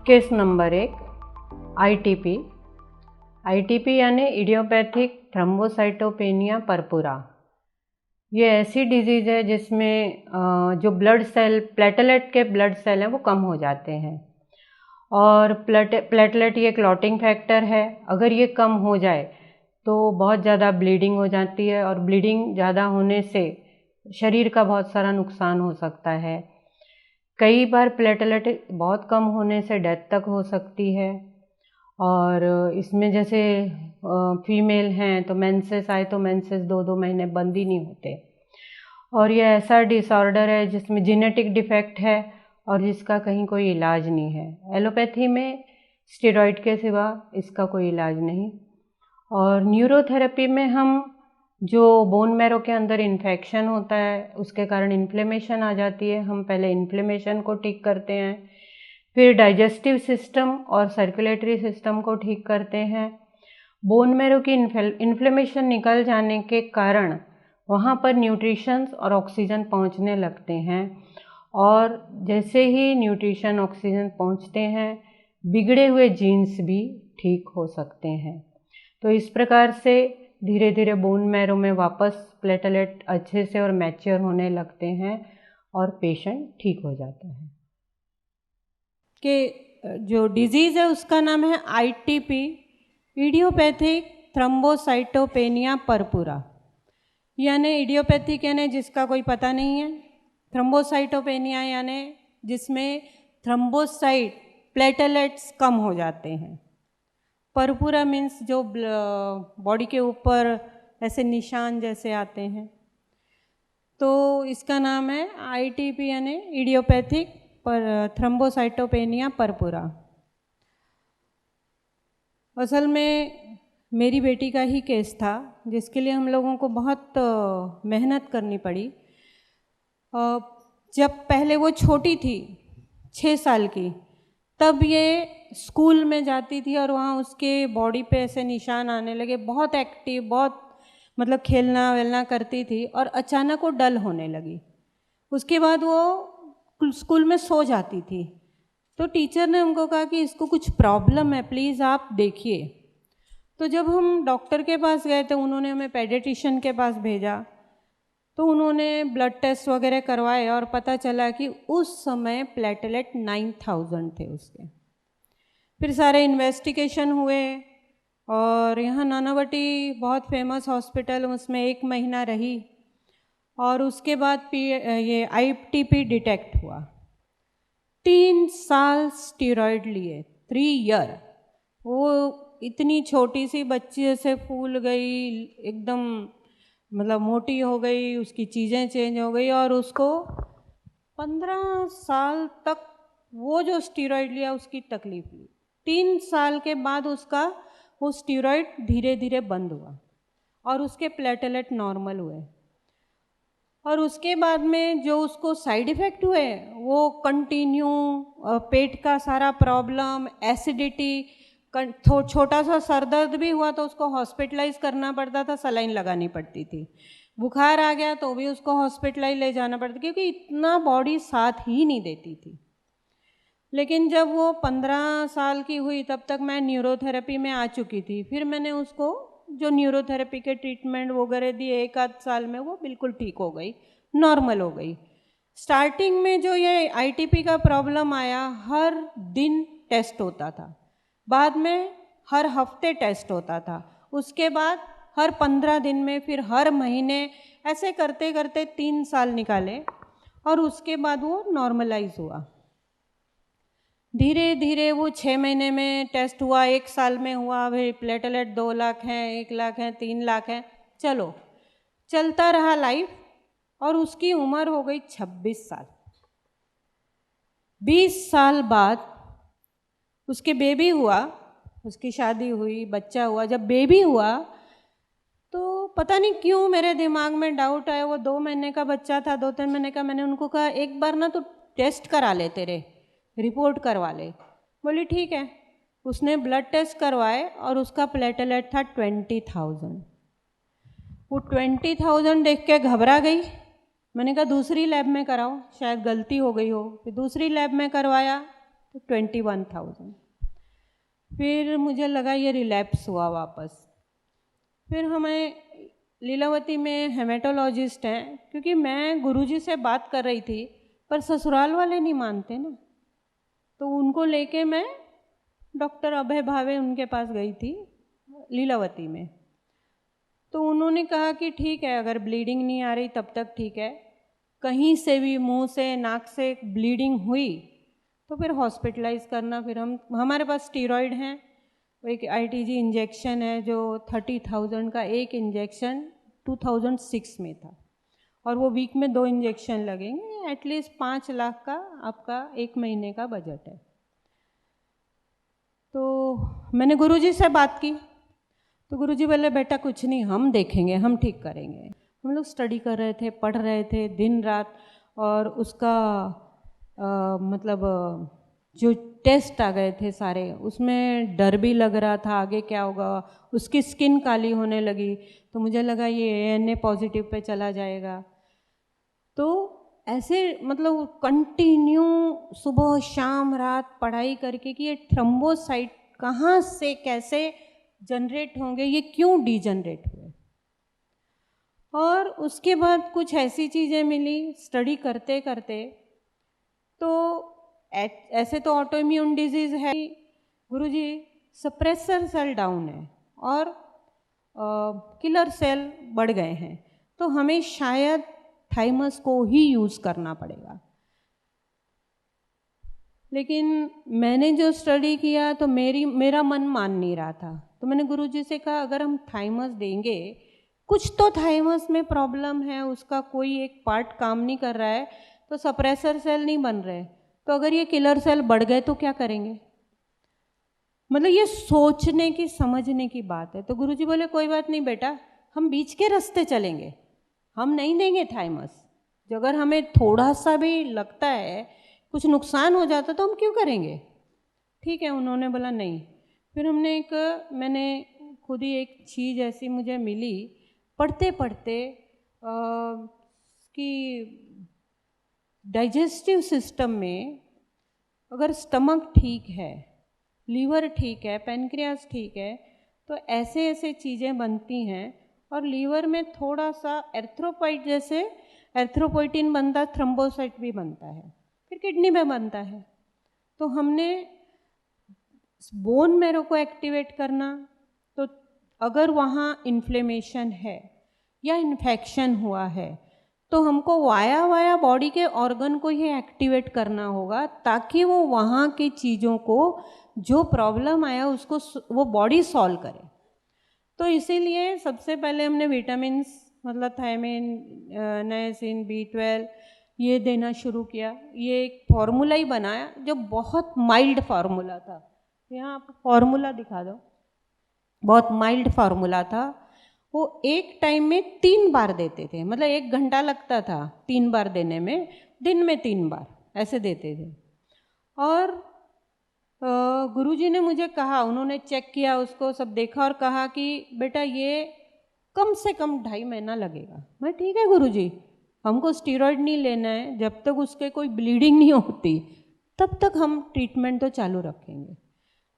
Case number 1 ITP. ITP यानी idiopathic thrombocytopenia purpura. ये ऐसी डिजीज़ है जिसमें जो ब्लड सेल प्लेटलेट के ब्लड सेल हैं वो कम हो जाते हैं और प्लेटलेट ये क्लॉटिंग फैक्टर है। अगर ये कम हो जाए तो बहुत ज़्यादा ब्लीडिंग हो जाती है और ब्लीडिंग ज़्यादा होने से शरीर का बहुत सारा नुकसान हो सकता है। कई बार प्लेटलेट बहुत कम होने से डेथ तक हो सकती है और इसमें जैसे फीमेल हैं तो मेंसेस आए तो मेंसेस 2-2 महीने बंद ही नहीं होते। और ये ऐसा डिसऑर्डर है जिसमें जेनेटिक डिफेक्ट है और जिसका कहीं कोई इलाज नहीं है। एलोपैथी में स्टेरॉइड के सिवा इसका कोई इलाज नहीं। और न्यूरोथेरेपी में हम जो बोन मैरो के अंदर इन्फेक्शन होता है उसके कारण इन्फ्लेमेशन आ जाती है, हम पहले इन्फ्लेमेशन को ठीक करते हैं, फिर डाइजेस्टिव सिस्टम और सर्कुलेटरी सिस्टम को ठीक करते हैं। बोन मैरो की इन्फ्लेमेशन निकल जाने के कारण वहाँ पर न्यूट्रिशंस और ऑक्सीजन पहुँचने लगते हैं और जैसे ही न्यूट्रिशन ऑक्सीजन पहुँचते हैं बिगड़े हुए जीन्स भी ठीक हो सकते हैं। तो इस प्रकार से धीरे धीरे बोन मैरो में वापस प्लेटलेट अच्छे से और मैच्योर होने लगते हैं और पेशेंट ठीक हो जाता है। कि जो डिजीज़ है उसका नाम है आईटीपी, इडियोपैथिक थ्रोम्बोसाइटोपेनिया पर्पुरा। यानी इडियोपैथिक यानी जिसका कोई पता नहीं है, थ्रोम्बोसाइटोपेनिया यानी जिसमें थ्रोम्बोसाइट प्लेटलेट्स कम हो जाते हैं। पर्पुरा मीन्स जो बॉडी के ऊपर ऐसे निशान जैसे आते हैं, तो इसका नाम है आईटीपी यानी इडियोपैथिक थ्रोम्बोसाइटोपेनिया पर्पुरा। असल में मेरी बेटी का ही केस था जिसके लिए हम लोगों को बहुत मेहनत करनी पड़ी। जब पहले वो छोटी थी 6 साल की, तब ये स्कूल में जाती थी और वहाँ उसके बॉडी पे ऐसे निशान आने लगे। बहुत एक्टिव, बहुत मतलब खेलना वेलना करती थी और अचानक वो डल होने लगी। उसके बाद वो स्कूल में सो जाती थी। तो टीचर ने हमको कहा कि इसको कुछ प्रॉब्लम है, प्लीज़ आप देखिए। तो जब हम डॉक्टर के पास गए तो उन्होंने हमें पेडियाट्रिशियन के पास भेजा। तो उन्होंने ब्लड टेस्ट वगैरह करवाए और पता चला कि उस समय प्लेटलेट 9000 थे उसके। फिर सारे इन्वेस्टिगेशन हुए और यहाँ नानावटी बहुत फेमस हॉस्पिटल, उसमें 1 महीना रही और उसके बाद ये आईटीपी डिटेक्ट हुआ। 3 साल स्टेरॉइड लिए, 3 ईयर। वो इतनी छोटी सी बच्ची से फूल गई, एकदम मतलब मोटी हो गई, उसकी चीज़ें चेंज हो गई और उसको 15 साल तक वो जो स्टेरॉइड लिया उसकी तकलीफ ली। 3 साल के बाद उसका वो स्टेरॉइड धीरे धीरे बंद हुआ और उसके प्लेटलेट नॉर्मल हुए। और उसके बाद में जो उसको साइड इफ़ेक्ट हुए वो कंटिन्यू, पेट का सारा प्रॉब्लम, एसिडिटी, छोटा सा सर दर्द भी हुआ तो उसको हॉस्पिटलाइज करना पड़ता था, सलाइन लगानी पड़ती थी। बुखार आ गया तो भी उसको हॉस्पिटलाइज ले जाना पड़ता, क्योंकि इतना बॉडी साथ ही नहीं देती थी। लेकिन जब वो 15 साल की हुई तब तक मैं न्यूरोथेरेपी में आ चुकी थी। फिर मैंने उसको जो न्यूरोथेरेपी के ट्रीटमेंट वगैरह दिए, 1 आध साल में वो बिल्कुल ठीक हो गई, नॉर्मल हो गई। स्टार्टिंग में जो ये आईटीपी का प्रॉब्लम आया, हर दिन टेस्ट होता था, बाद में हर हफ्ते टेस्ट होता था, उसके बाद हर 15 दिन में, फिर हर महीने, ऐसे करते करते 3 साल निकाले और उसके बाद वो नॉर्मलाइज हुआ। धीरे धीरे वो 6 महीने में टेस्ट हुआ, 1 साल में हुआ, फिर प्लेटलेट 2 लाख हैं, 1 लाख हैं, 3 लाख हैं, चलो चलता रहा लाइफ। और उसकी उम्र हो गई 26 साल। 20 साल बाद उसके बेबी हुआ, उसकी शादी हुई, बच्चा हुआ। जब बेबी हुआ तो पता नहीं क्यों मेरे दिमाग में डाउट आया, वो 2 महीने का बच्चा था, 2-3 महीने का। मैंने उनको कहा एक बार ना तो टेस्ट करा ले, तेरे रिपोर्ट करवा ले। बोली ठीक है। उसने ब्लड टेस्ट करवाए और उसका प्लेटलेट था 20,000। वो 20,000 देख के घबरा गई। मैंने कहा दूसरी लैब में कराओ, शायद गलती हो गई हो। फिर दूसरी लैब में करवाया तो 21,000। फिर मुझे लगा ये रिलैप्स हुआ वापस। फिर हमें लीलावती में हेमेटोलॉजिस्ट हैं, क्योंकि मैं गुरुजी से बात कर रही थी पर ससुराल वाले नहीं मानते ना, तो उनको लेके मैं डॉक्टर अभय भावे उनके पास गई थी लीलावती में। तो उन्होंने कहा कि ठीक है, अगर ब्लीडिंग नहीं आ रही तब तक ठीक है, कहीं से भी मुंह से नाक से ब्लीडिंग हुई तो फिर हॉस्पिटलाइज करना। फिर हमारे पास स्टीरॉयड हैं, एक आईटीजी इंजेक्शन है जो 30,000 का एक इंजेक्शन 2006 में था, और वो वीक में 2 इंजेक्शन लगेंगे, एटलीस्ट 5 लाख का आपका 1 महीने का बजट है। तो मैंने गुरुजी से बात की, तो गुरुजी बोले बेटा कुछ नहीं, हम देखेंगे, हम ठीक करेंगे। हम लोग स्टडी कर रहे थे, पढ़ रहे थे दिन रात, और उसका मतलब जो टेस्ट आ गए थे सारे, उसमें डर भी लग रहा था आगे क्या होगा। उसकी स्किन काली होने लगी तो मुझे लगा ये ANA पॉजिटिव पे चला जाएगा। तो ऐसे मतलब कंटिन्यू सुबह शाम रात पढ़ाई करके कि ये थ्रोम्बोसाइट कहाँ से कैसे जनरेट होंगे, ये क्यों डीजनरेट हुए। और उसके बाद कुछ ऐसी चीज़ें मिली स्टडी करते करते, तो ऐसे तो ऑटो इम्यून डिजीज़ है, गुरुजी सप्रेसर सेल डाउन है और किलर सेल बढ़ गए हैं, तो हमें शायद थाइमस को ही यूज़ करना पड़ेगा। लेकिन मैंने जो स्टडी किया तो मेरा मन मान नहीं रहा था, तो मैंने गुरुजी से कहा अगर हम थाइमस देंगे, कुछ तो थाइमस में प्रॉब्लम है, उसका कोई एक पार्ट काम नहीं कर रहा है, तो सप्रेसर सेल नहीं बन रहे, तो अगर ये किलर सेल बढ़ गए तो क्या करेंगे। मतलब ये सोचने की समझने की बात है। तो गुरुजी बोले कोई बात नहीं बेटा, हम बीच के रास्ते चलेंगे, हम नहीं देंगे थाइमस। जो अगर हमें थोड़ा सा भी लगता है कुछ नुकसान हो जाता तो हम क्यों करेंगे। ठीक है, उन्होंने बोला नहीं। फिर मैंने खुद ही एक चीज़ ऐसी मुझे मिली पढ़ते पढ़ते कि डाइजेस्टिव सिस्टम में अगर स्टमक ठीक है, लीवर ठीक है, पेनक्रियास ठीक है, तो ऐसे ऐसे चीज़ें बनती हैं। और लीवर में थोड़ा सा एर्थ्रोपोइट जैसे एर्थ्रोपोइटिन बनता है, थ्रोम्बोसाइट भी बनता है, फिर किडनी में बनता है। तो हमने बोन मैरो को एक्टिवेट करना, तो अगर वहाँ इन्फ्लेमेशन है या इन्फेक्शन हुआ है तो हमको वाया बॉडी के ऑर्गन को ही एक्टिवेट करना होगा, ताकि वो वहाँ की चीज़ों को जो प्रॉब्लम आया उसको वो बॉडी सॉल्व करे। तो इसीलिए सबसे पहले हमने विटामिन्स मतलब थायमिन, नायसिन, B12 ये देना शुरू किया। ये एक फार्मूला ही बनाया जो बहुत माइल्ड फार्मूला था। यहाँ आप फार्मूला दिखा दो, बहुत माइल्ड फार्मूला था। वो एक टाइम में 3 बार देते थे, मतलब 1 घंटा लगता था 3 बार देने में, दिन में 3 बार ऐसे देते थे। और गुरुजी ने मुझे कहा, उन्होंने चेक किया उसको, सब देखा और कहा कि बेटा ये कम से कम 2.5 महीना लगेगा। मैं ठीक है गुरुजी, हमको स्टीरॉयड नहीं लेना है, जब तक उसके कोई ब्लीडिंग नहीं होती तब तक हम ट्रीटमेंट तो चालू रखेंगे।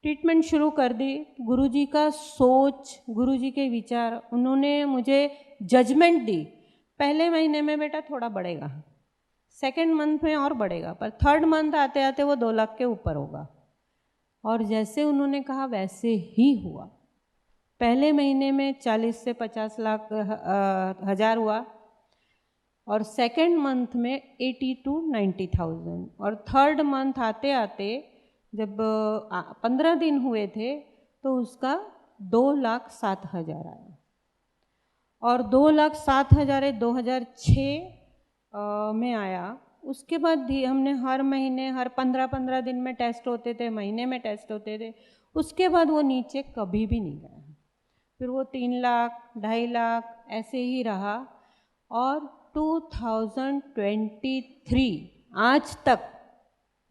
ट्रीटमेंट शुरू कर दी। गुरुजी का सोच, गुरुजी के विचार, उन्होंने मुझे जजमेंट दी, पहले महीने में बेटा थोड़ा बढ़ेगा, सेकेंड मंथ में और बढ़ेगा, पर थर्ड मंथ आते आते वो 2 लाख के ऊपर होगा। और जैसे उन्होंने कहा वैसे ही हुआ। पहले महीने में 40 से 50 लाख हज़ार हुआ, और सेकेंड मंथ में 80 to 90,000, और थर्ड मंथ आते आते जब 15 दिन हुए थे तो उसका 2,07,000 आया। और 2,07,000 2006 में आया। उसके बाद भी हमने हर महीने, हर 15-15 दिन में टेस्ट होते थे, महीने में टेस्ट होते थे। उसके बाद वो नीचे कभी भी नहीं गया। फिर वो 3 लाख, 2.5 लाख ऐसे ही रहा। और 2023 आज तक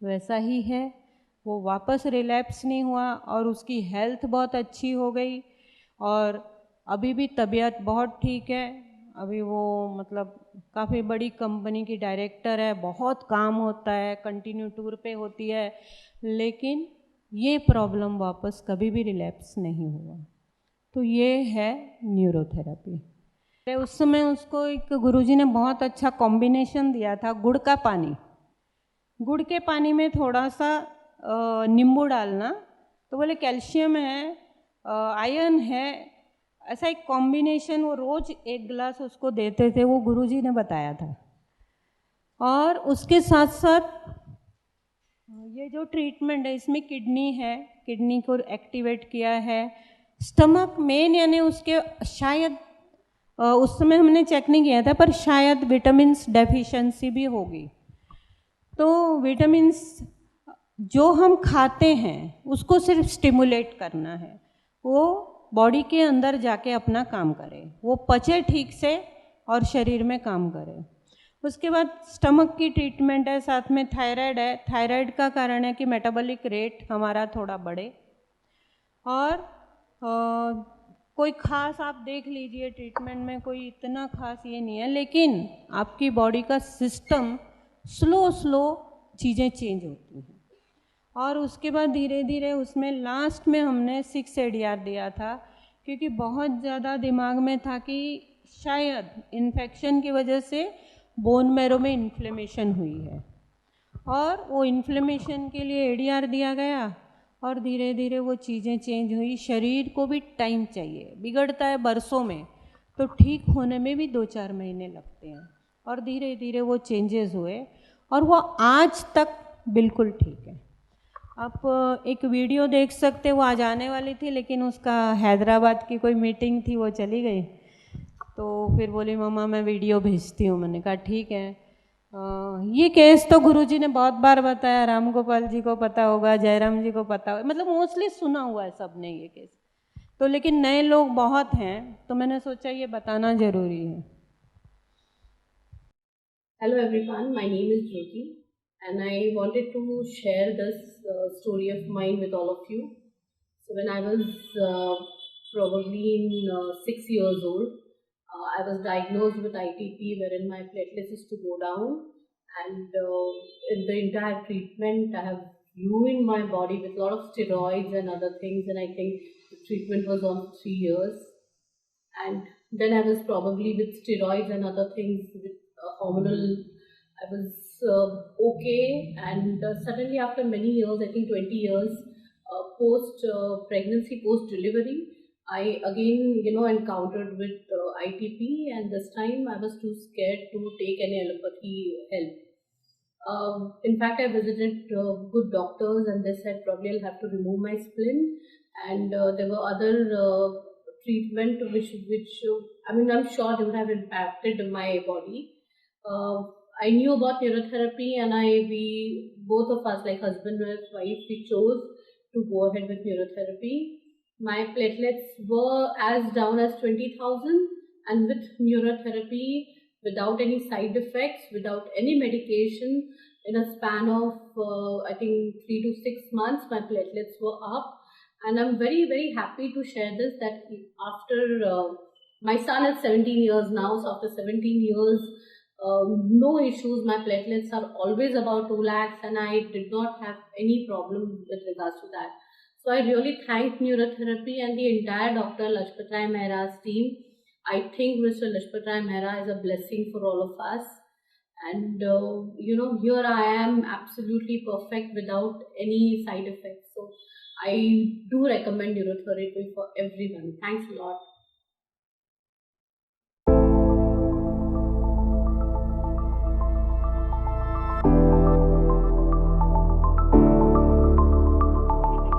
वैसा ही है, वो वापस रिलैप्स नहीं हुआ, और उसकी हेल्थ बहुत अच्छी हो गई, और अभी भी तबीयत बहुत ठीक है। अभी वो मतलब काफ़ी बड़ी कंपनी की डायरेक्टर है, बहुत काम होता है, कंटिन्यू टूर पे होती है, लेकिन ये प्रॉब्लम वापस कभी भी रिलैप्स नहीं हुआ। तो ये है न्यूरोथेरेपी। उस समय उसको एक गुरुजी ने बहुत अच्छा कॉम्बिनेशन दिया था, गुड़ का पानी। गुड़ के पानी में थोड़ा सा नींबू डालना, तो बोले कैल्शियम है, आयरन है, ऐसा एक कॉम्बिनेशन वो रोज़ 1 गिलास उसको देते थे, वो गुरुजी ने बताया था। और उसके साथ साथ ये जो ट्रीटमेंट है इसमें किडनी है, किडनी को एक्टिवेट किया है, स्टमक मेन यानी उसके शायद उस समय हमने चेक नहीं किया था, पर शायद विटामिन्स डेफिशिएंसी भी होगी। तो विटामिन्स जो हम खाते हैं उसको सिर्फ स्टिमुलेट करना है, वो बॉडी के अंदर जाके अपना काम करे, वो पचे ठीक से और शरीर में काम करे। उसके बाद स्टमक की ट्रीटमेंट है, साथ में थायराइड है। थायराइड का कारण है कि मेटाबॉलिक रेट हमारा थोड़ा बढ़े। और कोई ख़ास आप देख लीजिए ट्रीटमेंट में कोई इतना ख़ास ये नहीं है, लेकिन आपकी बॉडी का सिस्टम स्लो चीज़ें चेंज होती हैं। और उसके बाद धीरे धीरे उसमें लास्ट में हमने 6 ADR दिया था, क्योंकि बहुत ज़्यादा दिमाग में था कि शायद इन्फेक्शन की वजह से बोन मैरो में इन्फ्लेमेशन हुई है, और वो इन्फ्लेमेशन के लिए ADR दिया गया। और धीरे धीरे वो चीज़ें चेंज हुई। शरीर को भी टाइम चाहिए, बिगड़ता है बरसों में, तो ठीक होने में भी 2-4 महीने लगते हैं। और धीरे धीरे वो चेंजेस हुए और वो आज तक बिल्कुल ठीक है। आप एक वीडियो देख सकते, वो आज आने वाली थी, लेकिन उसका हैदराबाद की कोई मीटिंग थी, वो चली गई। तो फिर बोली मम्मा मैं वीडियो भेजती हूँ। मैंने कहा ठीक है। ये केस तो गुरुजी ने बहुत बार बताया, राम गोपाल जी को पता होगा, जयराम जी को पता होगा, मतलब मोस्टली सुना हुआ है सबने ये केस। तो लेकिन नए लोग बहुत हैं, तो मैंने सोचा ये बताना जरूरी है। Hello everyone, my name is Jyoti and I wanted to share this story of mine with all of you. So when I was probably in 6 years old, I was diagnosed with ITP, wherein my platelets used to go down, and in the entire treatment I have ruined my body with a lot of steroids and other things, and I think the treatment was on 3 years. And then I was probably with steroids and other things with hormonal, I was okay, and suddenly after many years, I think 20 years, post pregnancy, post delivery, I again encountered with ITP, and this time I was too scared to take any allopathy help. In fact, I visited good doctors, and they said probably I'll have to remove my spleen, and there were other treatment which I mean, I'm sure they would have impacted my body. I knew about neurotherapy, and we both of us, like husband and wife, we chose to go ahead with neurotherapy. My platelets were as down as 20,000, and with neurotherapy, without any side effects, without any medication, in a span of I think 3 to 6 months, my platelets were up. And I'm very, very happy to share this, that after my son is 17 years now, so after 17 years, no issues. My platelets are always about 2 lakhs, and I did not have any problem with regards to that. So I really thank neurotherapy and the entire Dr. Lajpat Rai Mehra's team. I think Mr. Lajpat Rai Mehra is a blessing for all of us. And here I am, absolutely perfect without any side effects. So I do recommend neurotherapy for everyone. Thanks a lot.